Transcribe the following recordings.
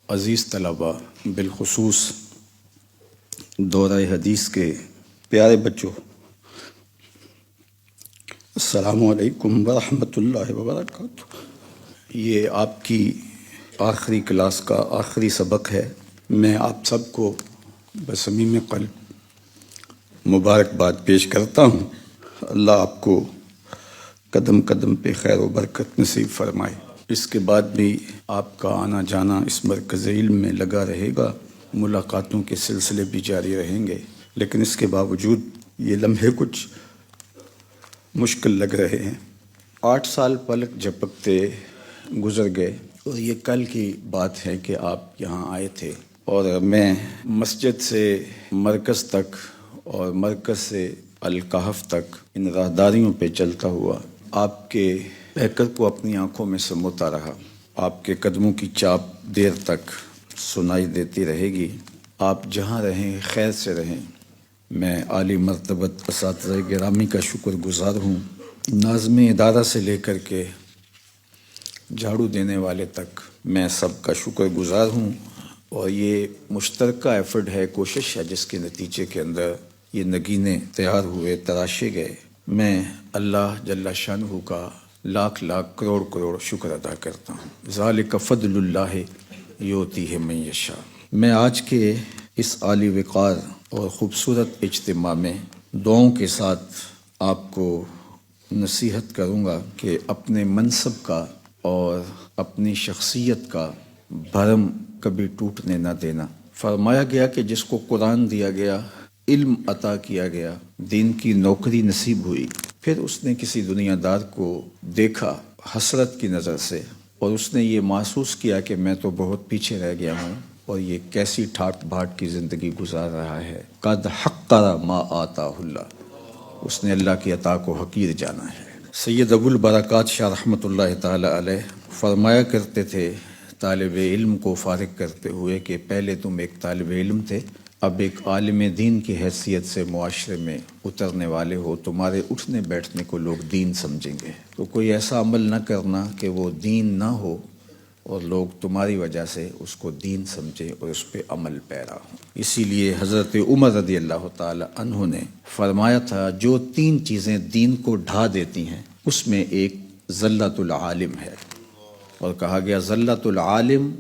عزیز طلباء، بالخصوص دورہ حدیث کے پیارے بچوں، السلام علیکم ورحمۃ اللہ وبرکاتہ۔ یہ آپ کی آخری کلاس کا آخری سبق ہے۔ میں آپ سب کو بصمیم قلب مبارکباد پیش کرتا ہوں۔ اللہ آپ کو قدم قدم پہ خیر و برکت نصیب فرمائے۔ اس کے بعد بھی آپ کا آنا جانا اس مرکز علم میں لگا رہے گا، ملاقاتوں کے سلسلے بھی جاری رہیں گے، لیکن اس کے باوجود یہ لمحے کچھ مشکل لگ رہے ہیں۔ 8 سال پلک جھپکتے گزر گئے اور یہ کل کی بات ہے کہ آپ یہاں آئے تھے، اور میں مسجد سے مرکز تک اور مرکز سے الکہف تک ان راہداریوں پہ چلتا ہوا آپ کے پیکر کو اپنی آنکھوں میں سموتا رہا۔ آپ کے قدموں کی چاپ دیر تک سنائی دیتی رہے گی۔ آپ جہاں رہیں خیر سے رہیں۔ میں عالی مرتبت اساتذہ گرامی کا شکر گزار ہوں، ناظم ادارہ سے لے کر کے جھاڑو دینے والے تک میں سب کا شکر گزار ہوں، اور یہ مشترکہ ایفرٹ ہے، کوشش ہے، جس کے نتیجے کے اندر یہ نگینے تیار ہوئے، تراشے گئے۔ میں اللہ جل شانہ کا لاکھ لاکھ کروڑ کروڑ شکر ادا کرتا ہوں۔ ذالک فضل اللہ یؤتیہ من یشاء۔ میں آج کے اس عالی وقار اور خوبصورت اجتماع میں دعاؤں کے ساتھ آپ کو نصیحت کروں گا کہ اپنے منصب کا اور اپنی شخصیت کا بھرم کبھی ٹوٹنے نہ دینا۔ فرمایا گیا کہ جس کو قرآن دیا گیا، علم عطا کیا گیا، دین کی نوکری نصیب ہوئی، پھر اس نے کسی دنیا دار کو دیکھا حسرت کی نظر سے، اور اس نے یہ محسوس کیا کہ میں تو بہت پیچھے رہ گیا ہوں، اور یہ کیسی ٹھاٹ بھاٹ کی زندگی گزار رہا ہے۔ قد حقر ما آتاہ اللہ، اس نے اللہ کی عطا کو حقیر جانا ہے۔ سید ابو البرکات شاہ رحمۃ اللہ تعالی علیہ فرمایا کرتے تھے طالب علم کو فارغ کرتے ہوئے کہ پہلے تم ایک طالب علم تھے، اب ایک عالم دین کی حیثیت سے معاشرے میں اترنے والے ہو، تمہارے اٹھنے بیٹھنے کو لوگ دین سمجھیں گے، تو کوئی ایسا عمل نہ کرنا کہ وہ دین نہ ہو اور لوگ تمہاری وجہ سے اس کو دین سمجھیں اور اس پہ عمل پیرا ہوں۔ اسی لیے حضرت عمر رضی اللہ تعالی عنہ نے فرمایا تھا جو 3 چیزیں دین کو ڈھا دیتی ہیں اس میں ایک زلت العالم ہے، اور کہا گیا زلت العالم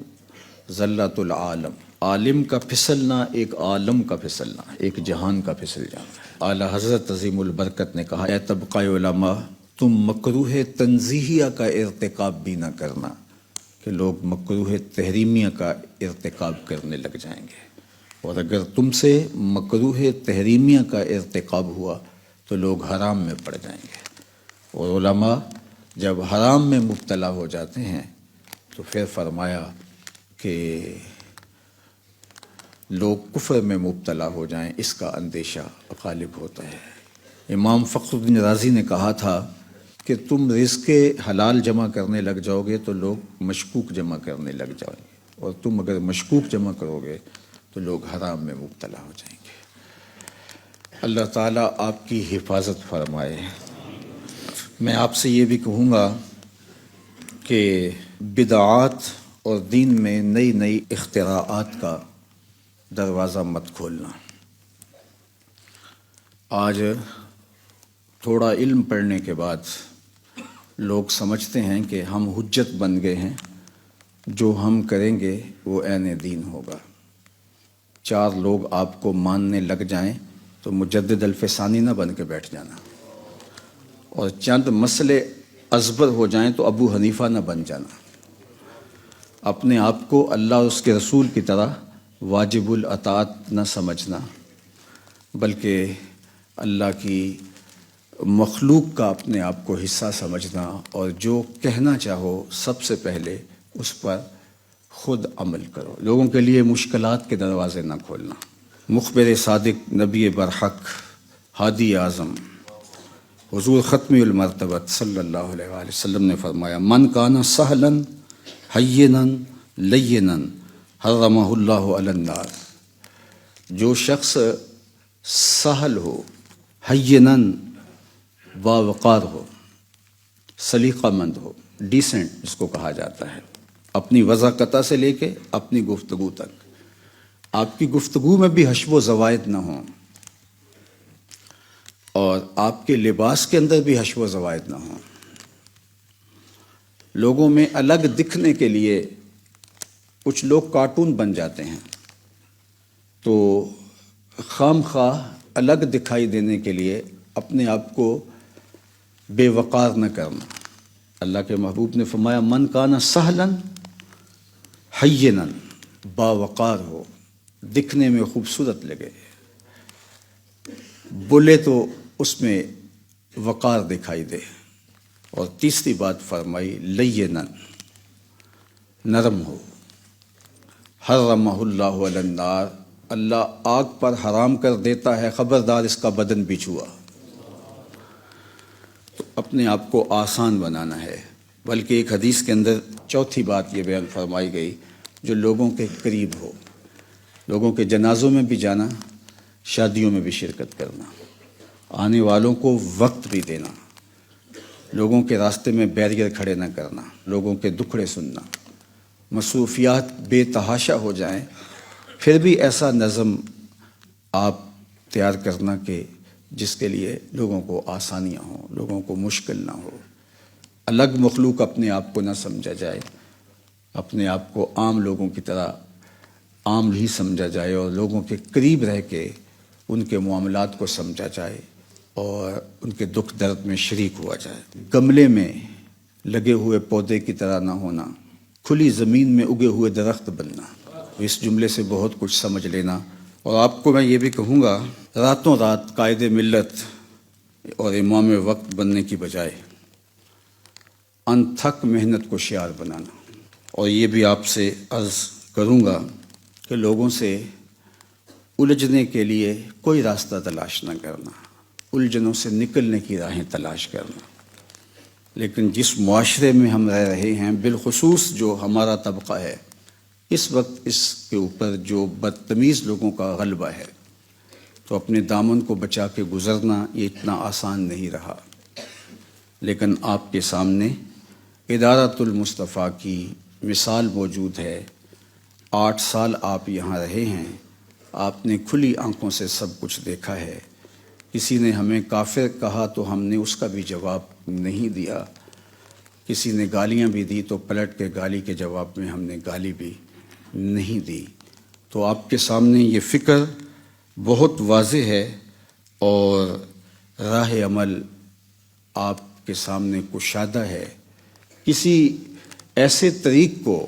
زلت العالم، عالم کا پھسلنا ایک عالم کا پھسلنا، ایک جہان کا پھسل جانا ہے۔ اعلی حضرت عظیم البرکت نے کہا اے طبقہ علماء، تم مکروہ تنزیہیہ کا ارتکاب بھی نہ کرنا کہ لوگ مکروہ تحریمیہ کا ارتکاب کرنے لگ جائیں گے، اور اگر تم سے مکروہ تحریمیہ کا ارتکاب ہوا تو لوگ حرام میں پڑ جائیں گے، اور علماء جب حرام میں مبتلا ہو جاتے ہیں تو پھر فرمایا کہ لوگ کفر میں مبتلا ہو جائیں، اس کا اندیشہ غالب ہوتا ہے۔ امام فخر الدین رازی نے کہا تھا کہ تم رزق حلال جمع کرنے لگ جاؤ گے تو لوگ مشکوک جمع کرنے لگ جائیں گے، اور تم اگر مشکوک جمع کرو گے تو لوگ حرام میں مبتلا ہو جائیں گے۔ اللہ تعالیٰ آپ کی حفاظت فرمائے۔ میں آپ سے یہ بھی کہوں گا کہ بدعات اور دین میں نئی نئی اختراعات کا دروازہ مت کھولنا۔ آج تھوڑا علم پڑھنے کے بعد لوگ سمجھتے ہیں کہ ہم حجت بن گئے ہیں، جو ہم کریں گے وہ عین دین ہوگا۔ 4 لوگ آپ کو ماننے لگ جائیں تو مجدد الفسانی نہ بن کے بیٹھ جانا، اور چند مسئلے ازبر ہو جائیں تو ابو حنیفہ نہ بن جانا۔ اپنے آپ کو اللہ اور اس کے رسول کی طرح واجب الاطاعت نہ سمجھنا، بلکہ اللہ کی مخلوق کا اپنے آپ کو حصہ سمجھنا، اور جو کہنا چاہو سب سے پہلے اس پر خود عمل کرو۔ لوگوں کے لیے مشکلات کے دروازے نہ کھولنا۔ مخبر صادق، نبی برحق، ہادی اعظم حضور ختم المرتبت صلی اللہ علیہ وآلہ وسلم نے فرمایا من کان سہلا ہینا لینا حرمہ اللہ علی النار، جو شخص سہل ہو، ہینن باوقار ہو، سلیقہ مند ہو، ڈیسنٹ جس کو کہا جاتا ہے، اپنی وضاقتہ سے لے کے اپنی گفتگو تک آپ کی گفتگو میں بھی حشو و زوائد نہ ہوں، اور آپ کے لباس کے اندر بھی حشو و زوائد نہ ہوں۔ لوگوں میں الگ دکھنے کے لیے کچھ لوگ کارٹون بن جاتے ہیں، تو خام خواہ الگ دکھائی دینے کے لیے اپنے آپ کو بے وقار نہ کرنا۔ اللہ کے محبوب نے فرمایا من کانا سہلاً حیناً، باوقار ہو، دکھنے میں خوبصورت لگے، بولے تو اس میں وقار دکھائی دے۔ اور تیسری بات فرمائی لینا، نرم ہو۔ حرمہ اللہ علی النار، اللہ آگ پر حرام کر دیتا ہے، خبردار اس کا بدن بھی چھوا۔ تو اپنے آپ کو آسان بنانا ہے۔ بلکہ ایک حدیث کے اندر چوتھی بات یہ بیان فرمائی گئی، جو لوگوں کے قریب ہو، لوگوں کے جنازوں میں بھی جانا، شادیوں میں بھی شرکت کرنا، آنے والوں کو وقت بھی دینا، لوگوں کے راستے میں بیریئر کھڑے نہ کرنا، لوگوں کے دکھڑے سننا۔ مصروفیات بے تحاشا ہو جائیں پھر بھی ایسا نظم آپ تیار کرنا کہ جس کے لیے لوگوں کو آسانیاں ہوں، لوگوں کو مشکل نہ ہو۔ الگ مخلوق اپنے آپ کو نہ سمجھا جائے، اپنے آپ کو عام لوگوں کی طرح عام ہی سمجھا جائے، اور لوگوں کے قریب رہ کے ان کے معاملات کو سمجھا جائے اور ان کے دکھ درد میں شریک ہوا جائے۔ گملے میں لگے ہوئے پودے کی طرح نہ ہونا، کھلی زمین میں اگے ہوئے درخت بننا۔ اس جملے سے بہت کچھ سمجھ لینا۔ اور آپ کو میں یہ بھی کہوں گا، راتوں رات قائد ملت اور امام وقت بننے کی بجائے انتھک محنت کو شعار بنانا۔ اور یہ بھی آپ سے عرض کروں گا کہ لوگوں سے الجھنے کے لیے کوئی راستہ تلاش نہ کرنا، الجھنوں سے نکلنے کی راہیں تلاش کرنا۔ لیکن جس معاشرے میں ہم رہ رہے ہیں، بالخصوص جو ہمارا طبقہ ہے، اس وقت اس کے اوپر جو بدتمیز لوگوں کا غلبہ ہے، تو اپنے دامن کو بچا کے گزرنا یہ اتنا آسان نہیں رہا۔ لیکن آپ کے سامنے ادارۃ المصطفیٰ کی مثال موجود ہے۔ 8 سال آپ یہاں رہے ہیں، آپ نے کھلی آنکھوں سے سب کچھ دیکھا ہے۔ کسی نے ہمیں کافر کہا تو ہم نے اس کا بھی جواب نہیں دیا، کسی نے گالیاں بھی دی تو پلٹ کے گالی کے جواب میں ہم نے گالی بھی نہیں دی۔ تو آپ کے سامنے یہ فکر بہت واضح ہے، اور راہ عمل آپ کے سامنے کشادہ ہے۔ کسی ایسے طریق کو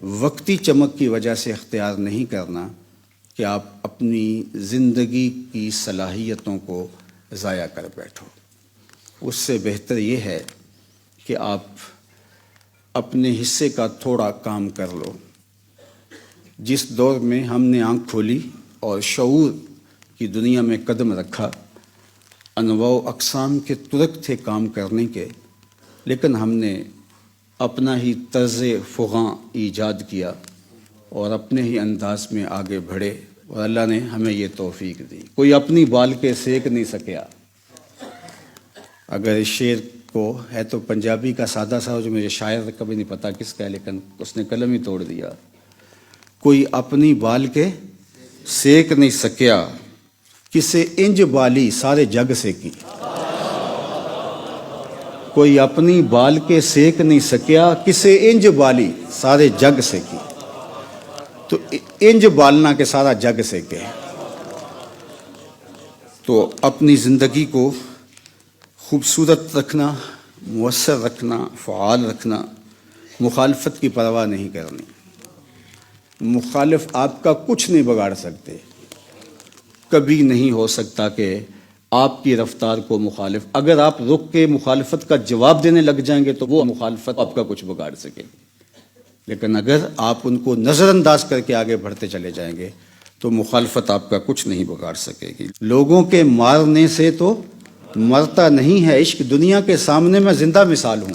وقتی چمک کی وجہ سے اختیار نہیں کرنا کہ آپ اپنی زندگی کی صلاحیتوں کو ضائع کر بیٹھو۔ اس سے بہتر یہ ہے کہ آپ اپنے حصے کا تھوڑا کام کر لو۔ جس دور میں ہم نے آنکھ کھولی اور شعور کی دنیا میں قدم رکھا، انواع و اقسام کے طرق تھے کام کرنے کے، لیکن ہم نے اپنا ہی طرز فغاں ایجاد کیا اور اپنے ہی انداز میں آگے بڑھے، اور اللہ نے ہمیں یہ توفیق دی۔ کوئی اپنی بال کے سیک نہیں سکیا۔ اگر اس شعر کو ہے تو پنجابی کا سادہ سا، جو مجھے شاعر کبھی نہیں پتا کس کا ہے، لیکن اس نے قلم ہی توڑ دیا۔ کوئی اپنی بال کے سیک نہیں سکیا، کسے انج بالی سارے جگ سے کی۔ کوئی اپنی بال کے سیک نہیں سکیا، کسے انج بالی سارے جگ سے کی۔ تو انج بالنا کے سارا جگ سیکے۔ تو اپنی زندگی کو خوبصورت رکھنا، مؤثر رکھنا، فعال رکھنا، مخالفت کی پرواہ نہیں کرنی۔ مخالف آپ کا کچھ نہیں بگاڑ سکتے۔ کبھی نہیں ہو سکتا کہ آپ کی رفتار کو مخالف، اگر آپ رک کے مخالفت کا جواب دینے لگ جائیں گے تو وہ مخالفت آپ کا کچھ بگاڑ سکے گی۔ لیکن اگر آپ ان کو نظر انداز کر کے آگے بڑھتے چلے جائیں گے تو مخالفت آپ کا کچھ نہیں بگاڑ سکے گی۔ لوگوں کے مارنے سے تو مرتا نہیں ہے عشق، دنیا کے سامنے میں زندہ مثال ہوں۔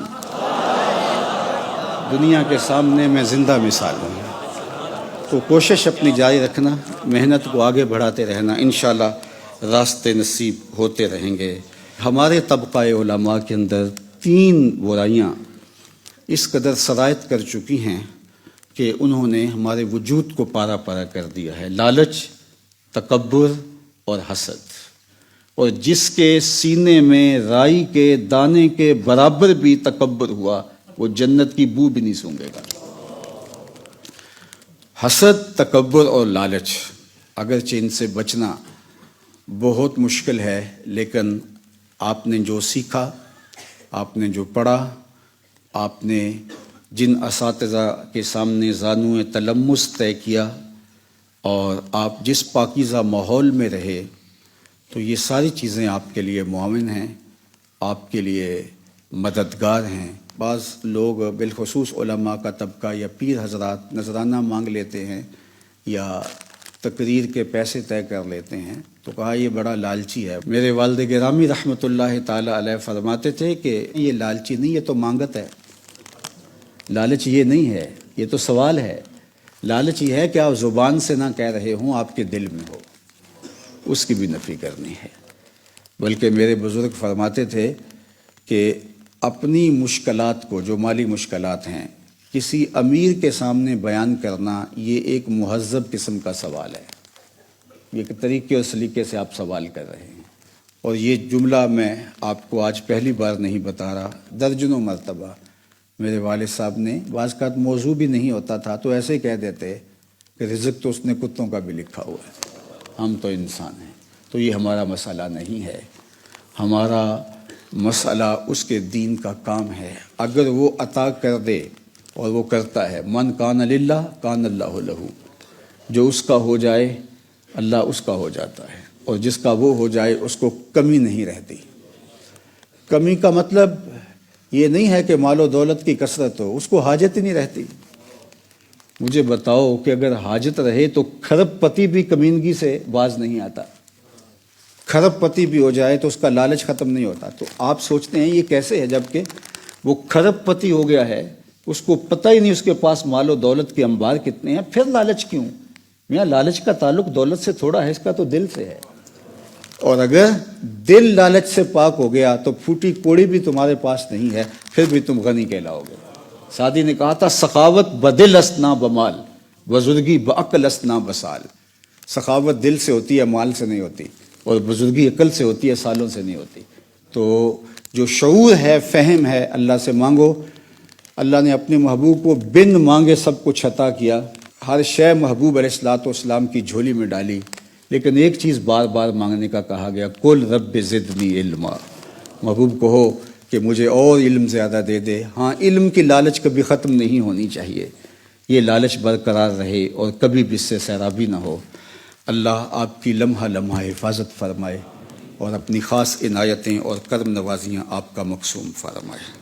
دنیا کے سامنے میں زندہ مثال ہوں۔ تو کوشش اپنی جاری رکھنا، محنت کو آگے بڑھاتے رہنا، انشاءاللہ راستے نصیب ہوتے رہیں گے۔ ہمارے طبقہ علماء کے اندر 3 برائیاں اس قدر سرایت کر چکی ہیں کہ انہوں نے ہمارے وجود کو پارا پارا کر دیا ہے۔ لالچ، تکبر اور حسد، اور جس کے سینے میں رائی کے دانے کے برابر بھی تکبر ہوا وہ جنت کی بو بھی نہیں سونگے گا۔ حسد، تکبر اور لالچ، اگرچہ ان سے بچنا بہت مشکل ہے، لیکن آپ نے جو سیکھا، آپ نے جو پڑھا، آپ نے جن اساتذہ کے سامنے زانوئے تلمس طے کیا، اور آپ جس پاکیزہ ماحول میں رہے، تو یہ ساری چیزیں آپ کے لیے معاون ہیں، آپ کے لیے مددگار ہیں۔ بعض لوگ بالخصوص علماء کا طبقہ یا پیر حضرات نذرانہ مانگ لیتے ہیں یا تقریر کے پیسے طے کر لیتے ہیں، تو کہا یہ بڑا لالچی ہے۔ میرے والد گرامی رحمۃ اللہ تعالی علیہ فرماتے تھے کہ یہ لالچی نہیں، یہ تو مانگت ہے۔ لالچ یہ نہیں ہے، یہ تو سوال ہے۔ لالچ یہ ہے کہ آپ زبان سے نہ کہہ رہے ہوں، آپ کے دل میں ہو، اس کی بھی نفی کرنی ہے۔ بلکہ میرے بزرگ فرماتے تھے کہ اپنی مشکلات کو، جو مالی مشکلات ہیں، کسی امیر کے سامنے بیان کرنا یہ ایک مہذب قسم کا سوال ہے۔ یہ ایک طریقے اور سلیقے سے آپ سوال کر رہے ہیں، اور یہ جملہ میں آپ کو آج پہلی بار نہیں بتا رہا، درجنوں مرتبہ میرے والد صاحب نے، بعض کا موضوع بھی نہیں ہوتا تھا تو ایسے ہی کہہ دیتے کہ رزق تو اس نے کتوں کا بھی لکھا ہوا ہے، ہم تو انسان ہیں۔ تو یہ ہمارا مسئلہ نہیں ہے، ہمارا مسئلہ اس کے دین کا کام ہے۔ اگر وہ عطا کر دے، اور وہ کرتا ہے، من کان للہ کان اللہ لہ، جو اس کا ہو جائے اللہ اس کا ہو جاتا ہے، اور جس کا وہ ہو جائے اس کو کمی نہیں رہتی۔ کمی کا مطلب یہ نہیں ہے کہ مال و دولت کی کثرت ہو، اس کو حاجت ہی نہیں رہتی۔ مجھے بتاؤ کہ اگر حاجت رہے تو کھرب پتی بھی کمینگی سے باز نہیں آتا، کھرب پتی بھی ہو جائے تو اس کا لالچ ختم نہیں ہوتا۔ تو آپ سوچتے ہیں یہ کیسے ہے، جبکہ وہ کھرب پتی ہو گیا ہے، اس کو پتہ ہی نہیں اس کے پاس مال و دولت کے انبار کتنے ہیں، پھر لالچ کیوں؟ میاں لالچ کا تعلق دولت سے تھوڑا ہے، اس کا تو دل سے ہے۔ اور اگر دل لالچ سے پاک ہو گیا تو پھوٹی کوڑی بھی تمہارے پاس نہیں ہے، پھر بھی تم غنی کہلاؤ گے۔ سعدی نے کہا تھا سخاوت بدل است نہ بمال، بزرگی بعقل است نہ بسال۔ سخاوت دل سے ہوتی ہے، مال سے نہیں ہوتی، اور بزرگی عقل سے ہوتی ہے، سالوں سے نہیں ہوتی۔ تو جو شعور ہے، فہم ہے، اللہ سے مانگو۔ اللہ نے اپنے محبوب کو بن مانگے سب کچھ عطا کیا، ہر شے محبوب علیہ الصلوۃ والسلام کی جھولی میں ڈالی، لیکن ایک چیز بار بار مانگنے کا کہا گیا، قل رب زدنی علما، محبوب کہو کہ مجھے اور علم زیادہ دے دے۔ ہاں، علم کی لالچ کبھی ختم نہیں ہونی چاہیے، یہ لالچ برقرار رہے اور کبھی بھی اس سے سیرابی نہ ہو۔ اللہ آپ کی لمحہ لمحہ حفاظت فرمائے، اور اپنی خاص عنایتیں اور کرم نوازیاں آپ کا مقسوم فرمائے۔